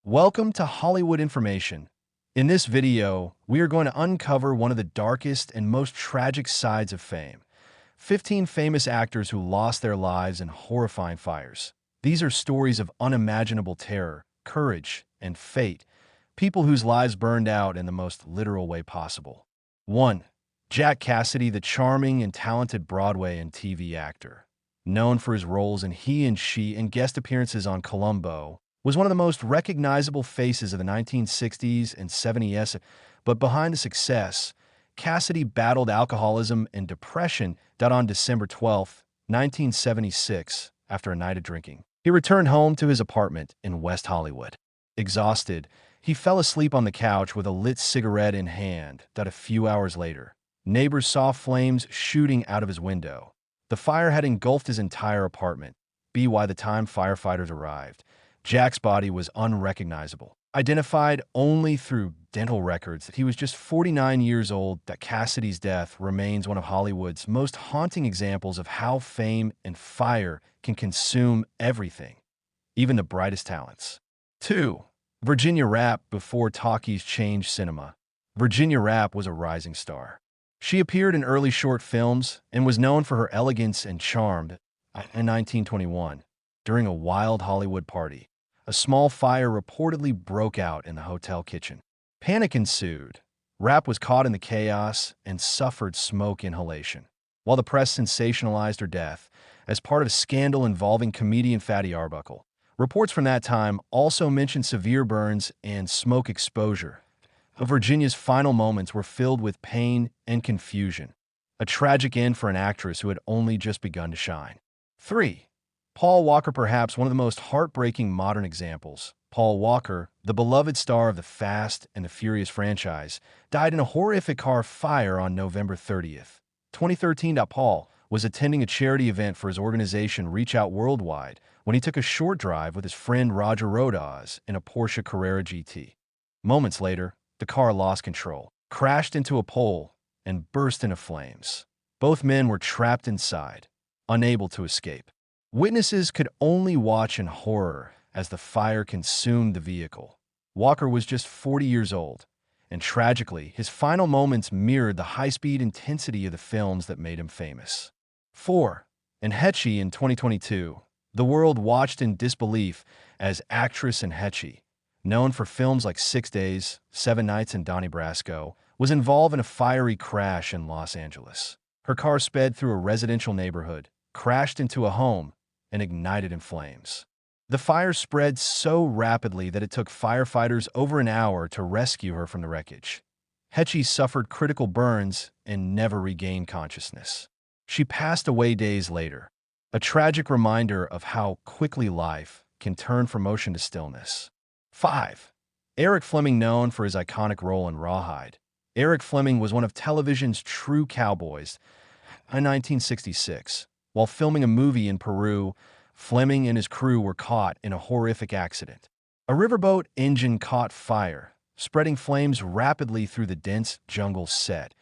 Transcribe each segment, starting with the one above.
Welcome to Hollywood Information. In this video, we are going to uncover one of the darkest and most tragic sides of fame. 15 famous actors who lost their lives in horrifying fires. These are stories of unimaginable terror, courage, and fate. People whose lives burned out in the most literal way possible. 1. Jack Cassidy, the charming and talented Broadway and TV actor. Known for his roles in He and She and guest appearances on Columbo, was one of the most recognizable faces of the 1960s and 70s, but behind the success, Cassidy battled alcoholism and depression. On December 12, 1976, after a night of drinking, he returned home to his apartment in West Hollywood. Exhausted, he fell asleep on the couch with a lit cigarette in hand. A few hours later, neighbors saw flames shooting out of his window. The fire had engulfed his entire apartment. By the time firefighters arrived, Jack's body was unrecognizable, identified only through dental records. He was just 49 years old. Cassidy's death remains one of Hollywood's most haunting examples of how fame and fire can consume everything, even the brightest talents. 2. Virginia Rappe. Before talkies changed cinema, Virginia Rappe was a rising star. She appeared in early short films and was known for her elegance and charm. In 1921, during a wild Hollywood party, a small fire reportedly broke out in the hotel kitchen. Panic ensued. Rappe was caught in the chaos and suffered smoke inhalation. While the press sensationalized her death as part of a scandal involving comedian Fatty Arbuckle, reports from that time also mentioned severe burns and smoke exposure. Virginia's final moments were filled with pain and confusion, a tragic end for an actress who had only just begun to shine. 3. Paul Walker. Perhaps one of the most heartbreaking modern examples. Paul Walker, the beloved star of the Fast and the Furious franchise, died in a horrific car fire on November 30th, 2013. Paul was attending a charity event for his organization Reach Out Worldwide when he took a short drive with his friend Roger Rodas in a Porsche Carrera GT. Moments later, the car lost control, crashed into a pole, and burst into flames. Both men were trapped inside, unable to escape. Witnesses could only watch in horror as the fire consumed the vehicle. Walker was just 40 years old, and tragically, his final moments mirrored the high-speed intensity of the films that made him famous. 4. Enhechi. In 2022, the world watched in disbelief as actress Enhechi, known for films like 6 Days, 7 Nights, and Donnie Brasco, was involved in a fiery crash in Los Angeles. Her car sped through a residential neighborhood, crashed into a home, and ignited in flames. The fire spread so rapidly that it took firefighters over an hour to rescue her from the wreckage. Hechi suffered critical burns and never regained consciousness. She passed away days later, a tragic reminder of how quickly life can turn from motion to stillness. 5. Eric Fleming. Known for his iconic role in Rawhide, Eric Fleming was one of television's true cowboys. In 1966, while filming a movie in Peru, Fleming and his crew were caught in a horrific accident. A riverboat engine caught fire, spreading flames rapidly through the dense jungle set.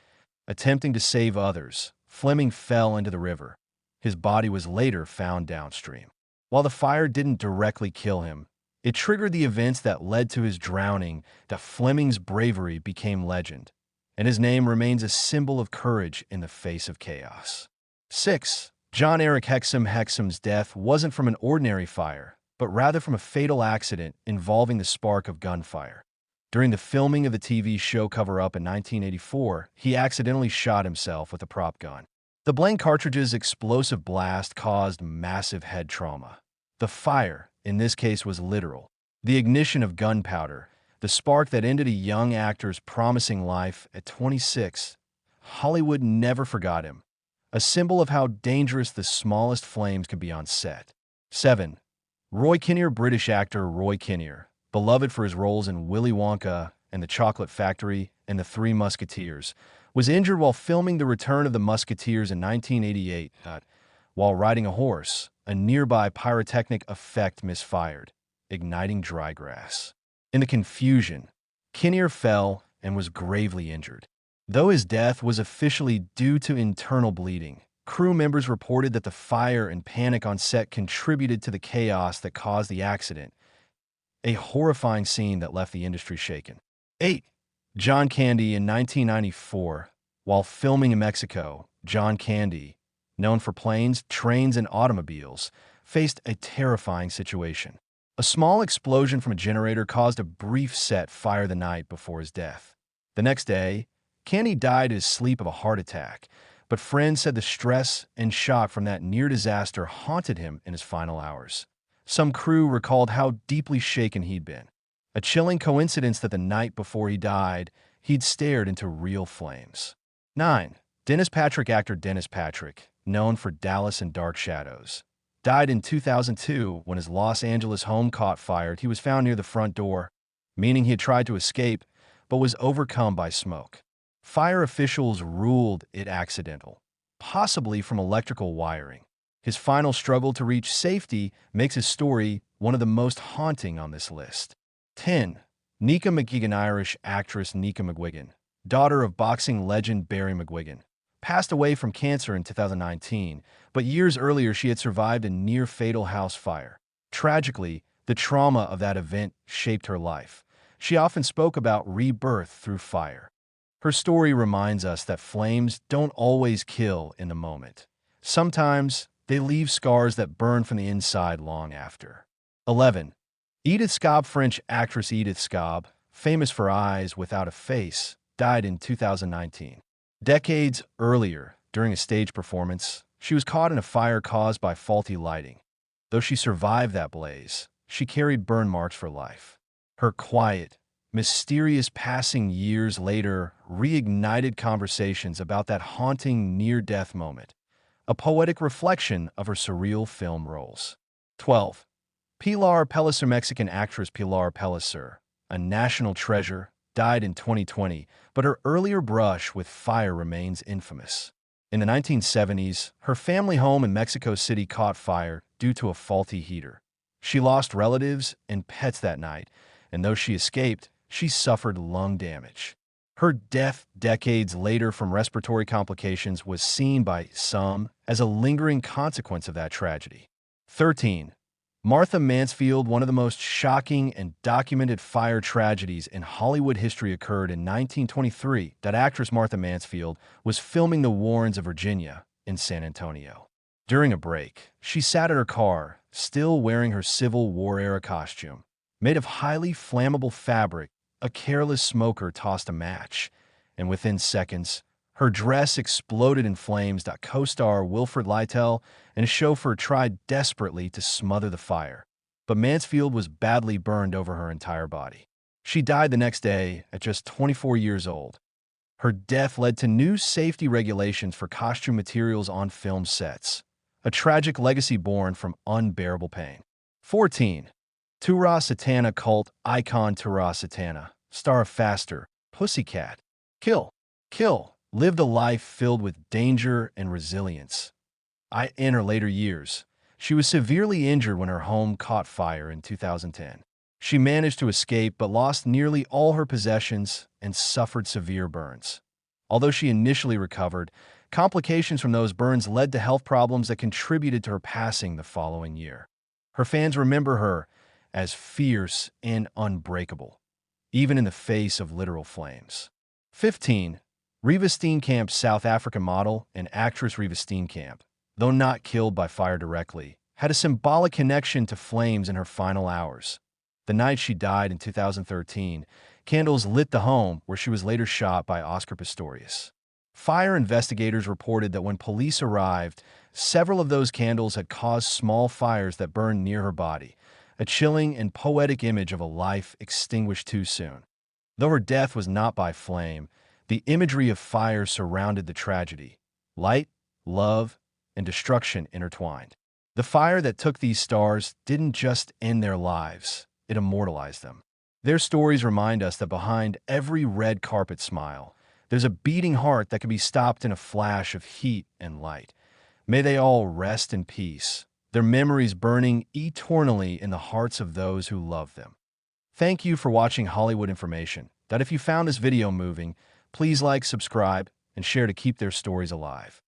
Attempting to save others, Fleming fell into the river. His body was later found downstream. While the fire didn't directly kill him, it triggered the events that led to his drowning. Fleming's bravery became legend, and his name remains a symbol of courage in the face of chaos. 6. John Eric Hexum. Hexum's death wasn't from an ordinary fire, but rather from a fatal accident involving the spark of gunfire. During the filming of the TV show Cover Up in 1984, he accidentally shot himself with a prop gun. The blank cartridge's explosive blast caused massive head trauma. The fire, in this case, was literal. The ignition of gunpowder, the spark that ended a young actor's promising life at 26. Hollywood never forgot him, a symbol of how dangerous the smallest flames can be on set. 7. Roy Kinnear. British actor Roy Kinnear, beloved for his roles in Willy Wonka and the Chocolate Factory and The Three Musketeers, was injured while filming The Return of the Musketeers in 1988. While riding a horse, a nearby pyrotechnic effect misfired, igniting dry grass. In the confusion, Kinnear fell and was gravely injured. Though his death was officially due to internal bleeding, crew members reported that the fire and panic on set contributed to the chaos that caused the accident. a horrifying scene that left the industry shaken. 8. John Candy in 1994. While filming in Mexico, John Candy, known for planes, trains, and automobiles, faced a terrifying situation. A small explosion from a generator caused a brief set fire the night before his death. The next day, Candy died in his sleep of a heart attack, but friends said the stress and shock from that near disaster haunted him in his final hours. Some crew recalled how deeply shaken he'd been. A chilling coincidence that the night before he died, he'd stared into real flames. 9. Dennis Patrick. Actor Dennis Patrick, known for Dallas and Dark Shadows, died in 2002 when his Los Angeles home caught fire. He was found near the front door, meaning he had tried to escape, but was overcome by smoke. Fire officials ruled it accidental, possibly from electrical wiring. His final struggle to reach safety makes his story one of the most haunting on this list. 10. Nika McGuigan. Irish actress Nika McGuigan, daughter of boxing legend Barry McGuigan, passed away from cancer in 2019, but years earlier she had survived a near-fatal house fire. Tragically, the trauma of that event shaped her life. She often spoke about rebirth through fire. Her story reminds us that flames don't always kill in the moment. Sometimes they leave scars that burn from the inside long after. 11. Edith Scobb. French actress Edith Scobb, famous for Eyes Without a Face, died in 2019. Decades earlier, during a stage performance, she was caught in a fire caused by faulty lighting. Though she survived that blaze, she carried burn marks for life. Her quiet, mysterious passing years later reignited conversations about that haunting near-death moment, a poetic reflection of her surreal film roles. 12. Pilar Pellicer. Mexican actress Pilar Pellicer, a national treasure, died in 2020, but her earlier brush with fire remains infamous. In the 1970s, her family home in Mexico City caught fire due to a faulty heater. She lost relatives and pets that night, and though she escaped, she suffered lung damage. Her death decades later from respiratory complications was seen by some as a lingering consequence of that tragedy. 13. Martha Mansfield. One of the most shocking and documented fire tragedies in Hollywood history occurred in 1923. That actress Martha Mansfield was filming The Warrens of Virginia in San Antonio. During a break, she sat at her car, still wearing her Civil War-era costume. Made of highly flammable fabric, a careless smoker tossed a match, and within seconds, her dress exploded in flames. Co-star Wilfrid Lytell and his chauffeur tried desperately to smother the fire, but Mansfield was badly burned over her entire body. She died the next day at just 24 years old. Her death led to new safety regulations for costume materials on film sets, a tragic legacy born from unbearable pain. 14. Tura Satana. Cult icon Tura Satana, star of Faster, Pussycat, Kill, lived a life filled with danger and resilience. In her later years, she was severely injured when her home caught fire in 2010. She managed to escape but lost nearly all her possessions and suffered severe burns. Although she initially recovered, complications from those burns led to health problems that contributed to her passing the following year. Her fans remember her as fierce and unbreakable, even in the face of literal flames. 15. Reeva Steenkamp. South African model and actress Reeva Steenkamp, though not killed by fire directly, had a symbolic connection to flames in her final hours. The night she died in 2013, candles lit the home where she was later shot by Oscar Pistorius. Fire investigators reported that when police arrived, several of those candles had caused small fires that burned near her body, a chilling and poetic image of a life extinguished too soon. Though her death was not by flame, the imagery of fire surrounded the tragedy. Light, love, and destruction intertwined. The fire that took these stars didn't just end their lives, it immortalized them. Their stories remind us that behind every red carpet smile, there's a beating heart that can be stopped in a flash of heat and light. May they all rest in peace, their memories burning eternally in the hearts of those who love them. Thank you for watching Hollywood Information. If you found this video moving, please like, subscribe, and share to keep their stories alive.